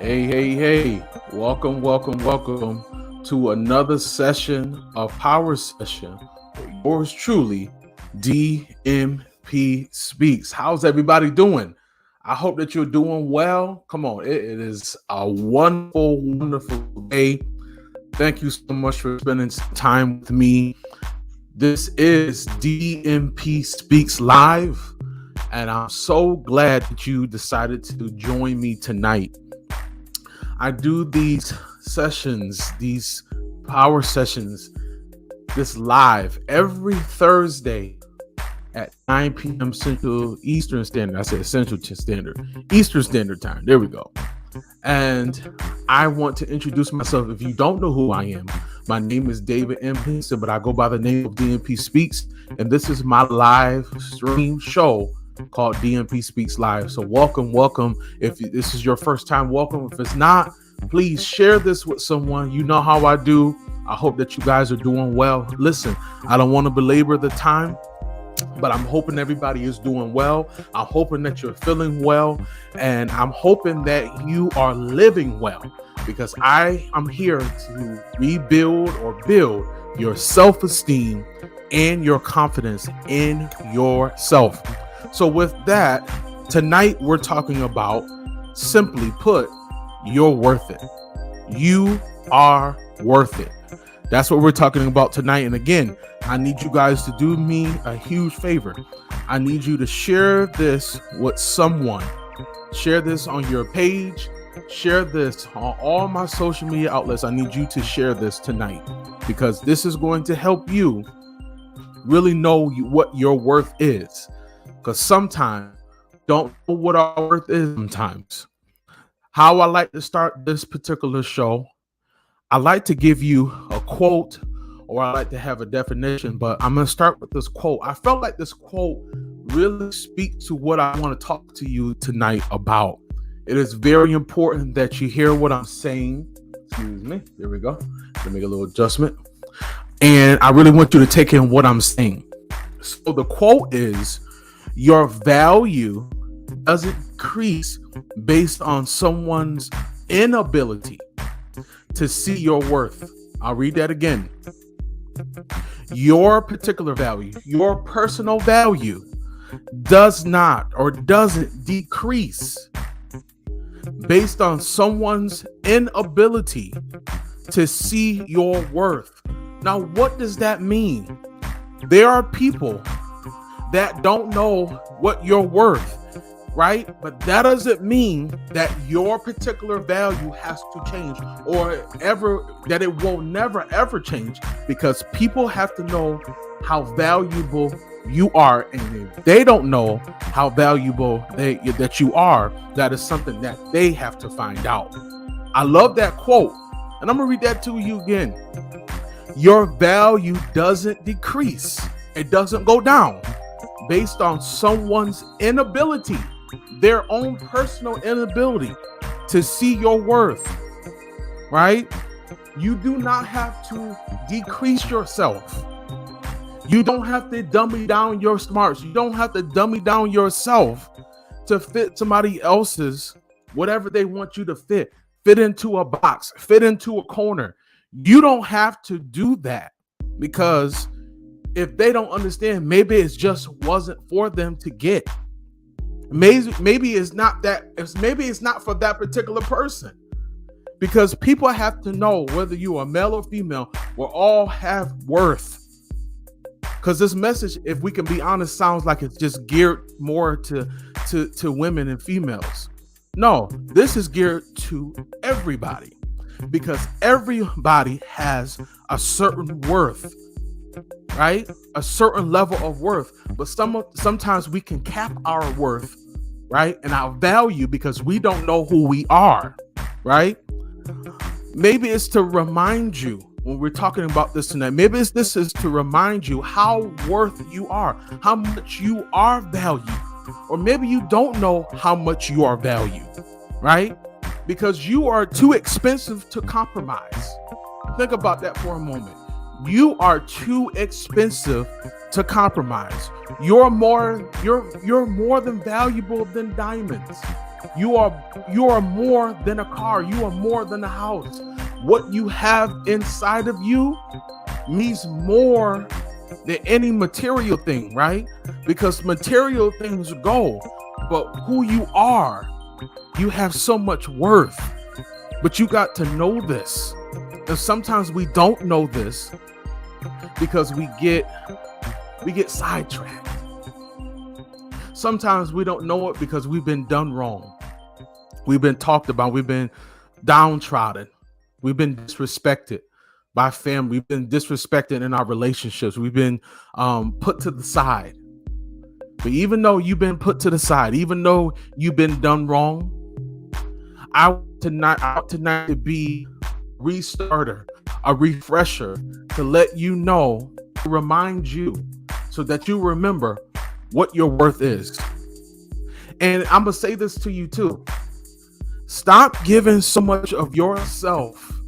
Hey, welcome to another session of Power Session. Yours truly, DMPSpeaks. How's everybody doing? I hope that you're doing well. Come on, it is a wonderful day. Thank you so much for spending some time with me. This is DMPSpeaks Live, and I'm so glad that you decided to join me tonight. I do these sessions, these power sessions, this live every Thursday at 9 p.m. Eastern Standard Time. There we go. And I want to introduce myself. If you don't know who I am, my name is David M. Hinson, but I go by the name of DMP Speaks, and this is my live stream show called DMP Speaks Live. So welcome. If this is your first time, welcome. If it's not, please share this with someone. You know how I do. I hope that you guys are doing well. Listen, I don't want to belabor the time, but I'm hoping everybody is doing well. I'm hoping that you're feeling well, and I'm hoping that you are living well, because I am here to rebuild or build your self-esteem and your confidence in yourself. So with that, tonight we're talking about, simply put, you're worth it. You are worth it. That's what we're talking about tonight. And again, I need you guys to do me a huge favor. I need you to share this with someone. Share this on your page. Share this on all my social media outlets. I need you to share this tonight, because this is going to help you really know what your worth is. Because sometimes don't know what our worth is sometimes. How I like to start this particular show, I like to give you a quote, or I like to have a definition, but I'm going to start with this quote. I felt like this quote really speaks to what I want to talk to you tonight about. It is very important that you hear what I'm saying. Excuse me. There we go. Let me make a little adjustment. And I really want you to take in what I'm saying. So the quote is, your value doesn't increase based on someone's inability to see your worth. I'll read that again. Your particular value, your personal value does not or doesn't decrease based on someone's inability to see your worth. Now, what does that mean? There are people that don't know what you're worth, right? But that doesn't mean that your particular value has to change, or that it will never ever change, because people have to know how valuable you are, and if they don't know how valuable that you are, that is something that they have to find out. I love that quote, and I'm gonna read that to you again. Your value doesn't decrease, it doesn't go down based on someone's inability, their own personal inability to see your worth, right? You do not have to decrease yourself. You don't have to dummy down your smarts. You don't have to dummy down yourself to fit somebody else's, whatever they want you to fit into a box, fit into a corner. You don't have to do that, because if they don't understand, maybe it just wasn't for them to get. Maybe it's not for that particular person. because people have to know whether you are male or female, we all have worth. Because this message, if we can be honest, sounds like it's just geared more to women and females. No, this is geared to everybody, because everybody has a certain worth, right? A certain level of worth. But sometimes we can cap our worth, right? And our value because we don't know who we are, right? Maybe it's to remind you when we're talking about this tonight. Maybe this is to remind you how worth you are, how much you are valued. Or maybe you don't know how much you are valued, right? Because you are too expensive to compromise. Think about that for a moment. You are too expensive to compromise. You're more than valuable than diamonds. You are more than a car. You are more than a house. What you have inside of you means more than any material thing, right? Because material things go, but who you are, you have so much worth. But you got to know this. And sometimes we don't know this because we get sidetracked. Sometimes we don't know it because we've been done wrong. We've been talked about. We've been downtrodden. We've been disrespected by family. We've been disrespected in our relationships. We've been put to the side. But even though you've been put to the side, even though you've been done wrong, I want tonight to be a restarter, a refresher, to let you know, to remind you, so that you remember what your worth is. And I'm going to say this to you too. Stop giving so much of yourself.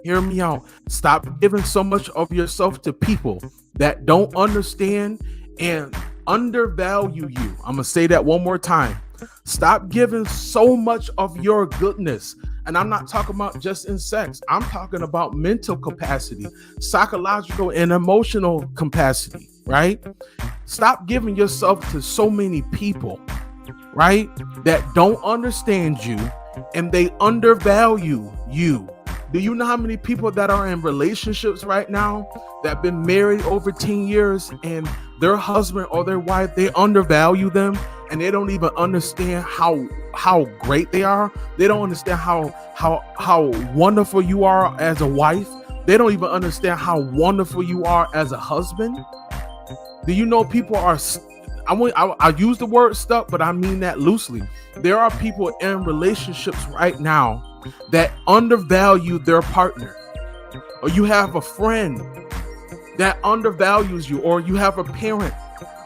Hear me out. Stop giving so much of yourself to people that don't understand and undervalue you. I'm going to say that one more time. Stop giving so much of your goodness. And I'm not talking about just in sex. I'm talking about mental capacity, psychological and emotional capacity, right? Stop giving yourself to so many people, right, that don't understand you and they undervalue you. Do you know how many people that are in relationships right now that have been married over 10 years and their husband or their wife, they undervalue them and they don't even understand how great they are? They don't understand how wonderful you are as a wife. They don't even understand how wonderful you are as a husband. Do you know people are, I use the word stuck, but I mean that loosely. There are people in relationships right now that undervalue their partner. Or you have a friend that undervalues you, or you have a parent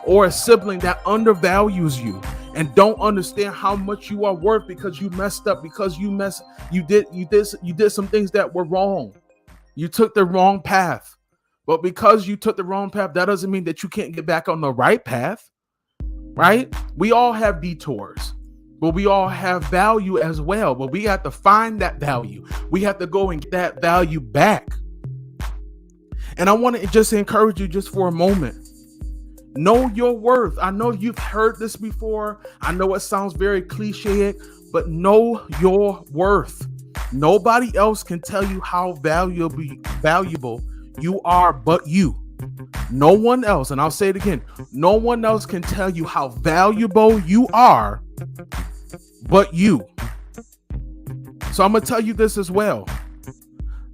or a sibling that undervalues you and don't understand how much you are worth because you messed up, because you did some things that were wrong. You took the wrong path. But because you took the wrong path, that doesn't mean that you can't get back on the right path, right? We all have detours, but we all have value as well. But we have to find that value. We have to go and get that value back. And I want to just encourage you just for a moment. Know your worth. I know you've heard this before. I know it sounds very cliche, but know your worth. Nobody else can tell you how valuable you are but you. No one else, and I'll say it again, no one else can tell you how valuable you are but you. So I'm going to tell you this as well.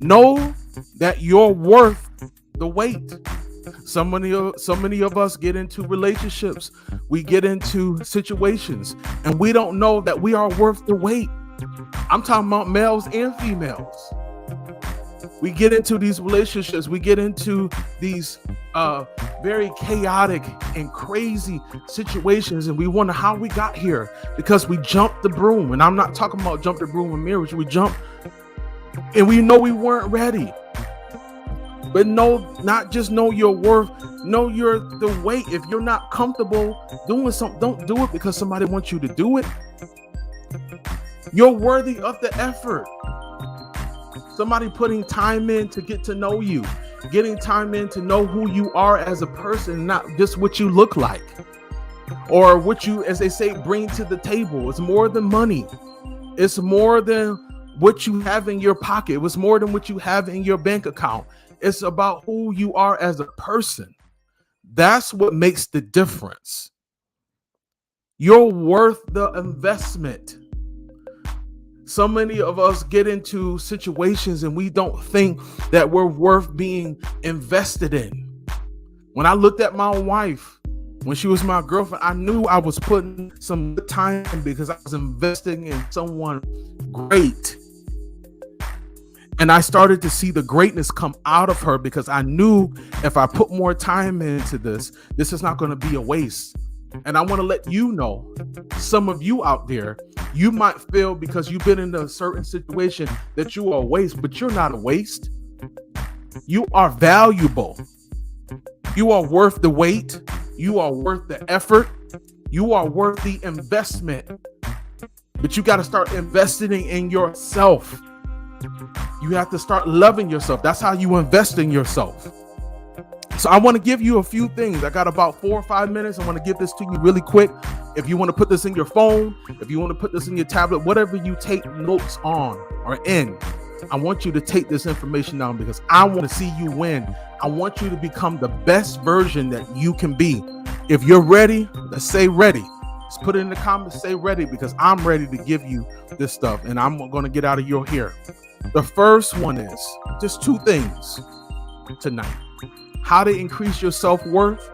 Know that you're worth the wait. So many of us get into relationships. We get into situations and we don't know that we are worth the wait. I'm talking about males and females. We get into these relationships. We get into these very chaotic and crazy situations, and we wonder how we got here because we jumped the broom. And I'm not talking about jump the broom in marriage. We jumped and we know we weren't ready. But not just know your worth, know the weight. If you're not comfortable doing something, don't do it because somebody wants you to do it. You're worthy of the effort. Somebody putting time in to get to know you, getting time in to know who you are as a person, not just what you look like or what you, as they say, bring to the table. It's more than money. It's more than what you have in your pocket. It was more than what you have in your bank account. It's about who you are as a person. That's what makes the difference. You're worth the investment. So many of us get into situations and we don't think that we're worth being invested in. When I looked at my wife, when she was my girlfriend, I knew I was putting some time in because I was investing in someone great. And I started to see the greatness come out of her because I knew if I put more time into this is not going to be a waste. And I want to let you know, some of you out there, you might feel because you've been in a certain situation that you are a waste, but you're not a waste. You are valuable. You are worth the wait. You are worth the effort. You are worth the investment. But you got to start investing in yourself. You have to start loving yourself. That's how you invest in yourself. So I want to give you a few things. I got about 4 or 5 minutes. I want to give this to you really quick. If you want to put this in your phone, if you want to put this in your tablet, whatever you take notes on or in, I want you to take this information down because I want to see you win. I want you to become the best version that you can be. If you're ready, let's say ready. Let's put it in the comments, say ready, because I'm ready to give you this stuff and I'm going to get out of your hair. The first one is just 2 things tonight. How to increase your self-worth.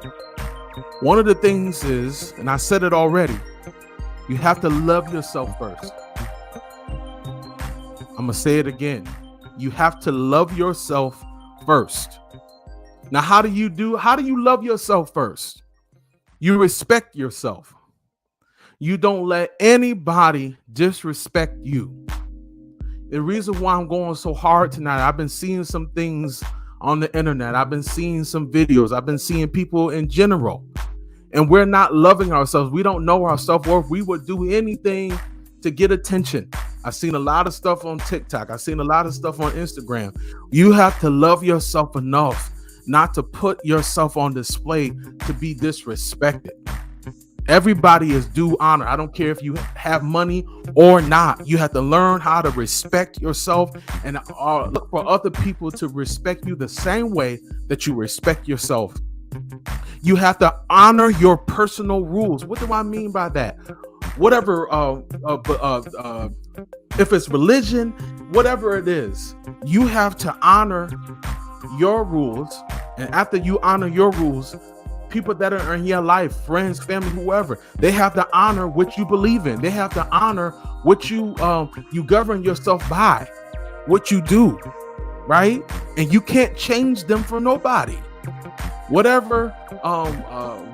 One of the things is, and I said it already, you have to love yourself first. I'm going to say it again. You have to love yourself first. Now, how do you love yourself first? You respect yourself. You don't let anybody disrespect you. The reason why I'm going so hard tonight, I've been seeing some things on the internet. I've been seeing some videos. I've been seeing people in general, and we're not loving ourselves. We don't know our self-worth. We would do anything to get attention. I've seen a lot of stuff on TikTok. I've seen a lot of stuff on Instagram. You have to love yourself enough not to put yourself on display to be disrespected. Everybody is due honor. I don't care if you have money or not. You have to learn how to respect yourself and look for other people to respect you the same way that you respect yourself. You have to honor your personal rules. What do I mean by that? Whatever, if it's religion, whatever it is, you have to honor your rules. And after you honor your rules, people that are in your life, friends, family, whoever, they have to honor what you believe in. They have to honor what you govern yourself by, what you do, right? And you can't change them for nobody. Whatever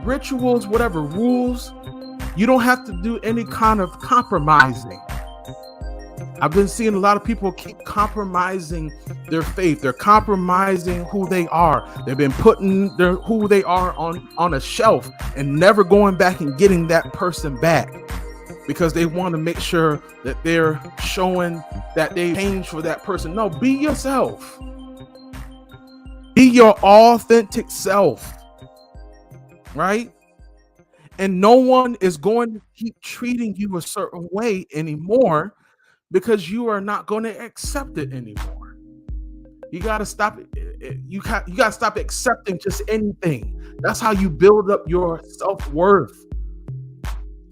rituals, whatever rules, you don't have to do any kind of compromising. I've been seeing a lot of people keep compromising their faith. They're compromising who they are. They've been putting who they are on a shelf and never going back and getting that person back because they want to make sure that they're showing that they changed for that person. No, be yourself. Be your authentic self, right? And no one is going to keep treating you a certain way anymore because you are not going to accept it anymore. You got to stop it. You got to stop accepting just anything. That's how you build up your self-worth.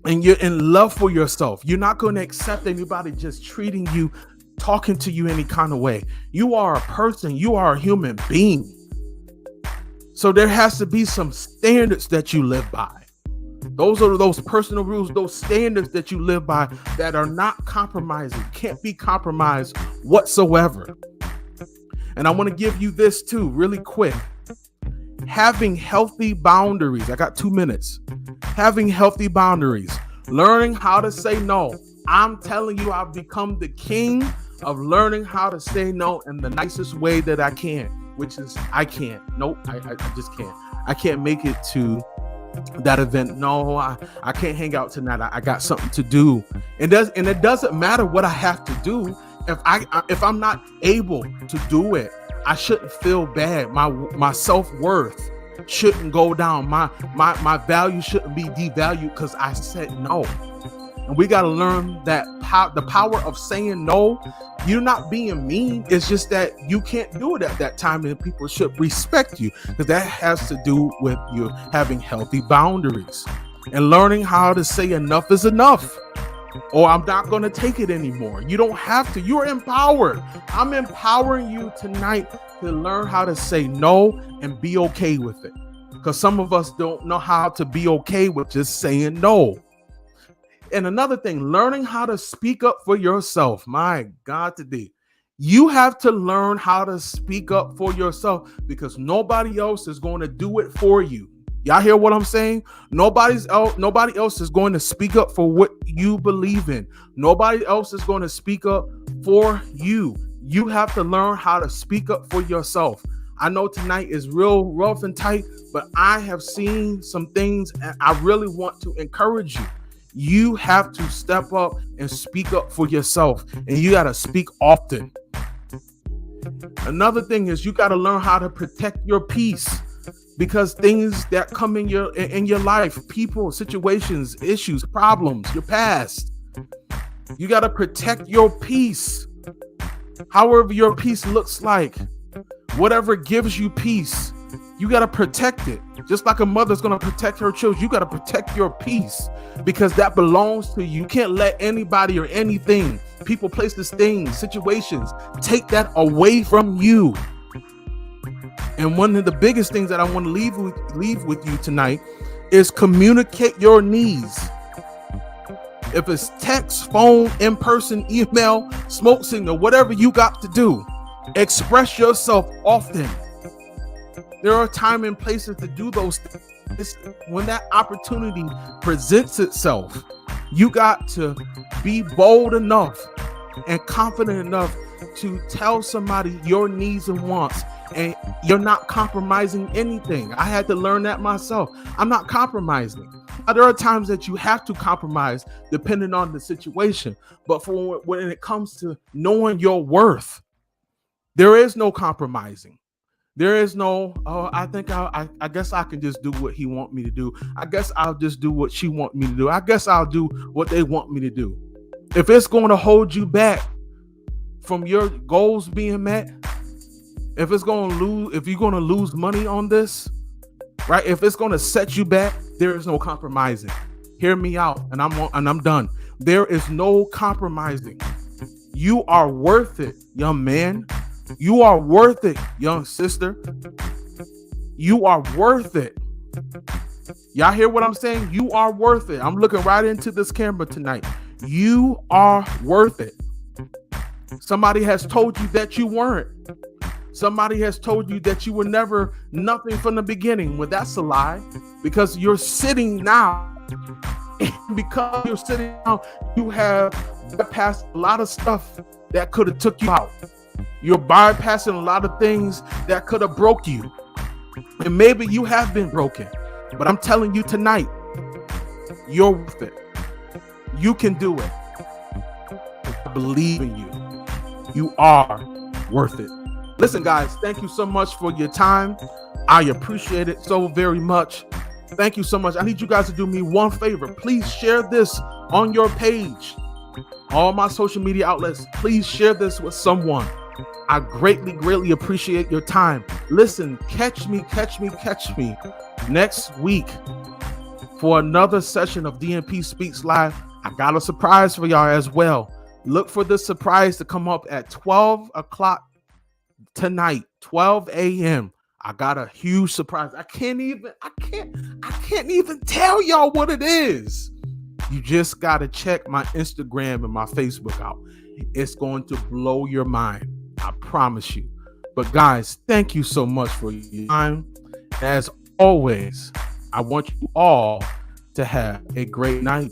And you're in love for yourself. You're not going to accept anybody just treating you, talking to you any kind of way. You are a person. You are a human being. So there has to be some standards that you live by. Those are those personal rules, those standards that you live by that are not compromising, can't be compromised whatsoever. And I want to give you this too, really quick. Having healthy boundaries. I got 2 minutes. Having healthy boundaries. Learning how to say no. I'm telling you, I've become the king of learning how to say no in the nicest way that I can, which is I can't. Nope, I just can't. I can't make it to that event. No, I can't hang out tonight. I got something to do. And it doesn't matter what I have to do. If I'm not able to do it, I shouldn't feel bad. My self-worth shouldn't go down. My value shouldn't be devalued because I said no. And we got to learn that the power of saying no. You're not being mean. It's just that you can't do it at that time, and people should respect you, because that has to do with you having healthy boundaries and learning how to say enough is enough, or I'm not going to take it anymore. You don't have to. You're empowered. I'm empowering you tonight to learn how to say no and be okay with it, because some of us don't know how to be okay with just saying no. And another thing, learning how to speak up for yourself. My God, today, you have to learn how to speak up for yourself, because nobody else is going to do it for you. Y'all hear what I'm saying? Nobody else is going to speak up for what you believe in. Nobody else is going to speak up for you. You have to learn how to speak up for yourself. I know tonight is real rough and tight, but I have seen some things, and I really want to encourage you. You have to step up and speak up for yourself, and you got to speak often. Another thing is you got to learn how to protect your peace, because things that come in your life, people, situations, issues, problems, your past, you got to protect your peace. However your peace looks like, whatever gives you peace, you got to protect it. Just like a mother's going to protect her children, you got to protect your peace, because that belongs to you. You can't let anybody or anything, people, places, things, situations, take that away from you. And one of the biggest things that I want to leave with you tonight is communicate your needs. If it's text, phone, in-person, email, smoke signal, whatever you got to do, express yourself often. There are times and places to do those things. When that opportunity presents itself, you got to be bold enough and confident enough to tell somebody your needs and wants, and you're not compromising anything. I had to learn that myself. I'm not compromising. There are times that you have to compromise depending on the situation, but for when it comes to knowing your worth, there is no compromising. There is no, I guess I can just do what he want me to do. I guess I'll just do what she want me to do. I guess I'll do what they want me to do. If it's going to hold you back from your goals being met, if you're going to lose money on this, right? If it's going to set you back, there is no compromising. Hear me out, and I'm done. There is no compromising. You are worth it, young man. You are worth it, young sister. You are worth it. Y'all hear what I'm saying? You are worth it. I'm looking right into this camera tonight. You are worth it. Somebody has told you that you weren't. Somebody has told you that you were never nothing from the beginning. Well, that's a lie, because you're sitting now. Because you're sitting now, you have bypassed a lot of stuff that could have took you out. You're bypassing a lot of things that could have broke you. And maybe you have been broken. But I'm telling you tonight, you're worth it. You can do it. I believe in you. You are worth it. Listen, guys, thank you so much for your time. I appreciate it so very much. Thank you so much. I need you guys to do me one favor. Please share this on your page. All my social media outlets, please share this with someone. I greatly appreciate your time. Listen, catch me next week for another session of DMP Speaks Live. I got a surprise for y'all as well. Look for this surprise to come up at 12 o'clock tonight, 12 a.m. I got a huge surprise. I can't even tell y'all what it is. You just got to check my Instagram and my Facebook out. It's going to blow your mind. I promise you. But guys, thank you so much for your time. As always, I want you all to have a great night.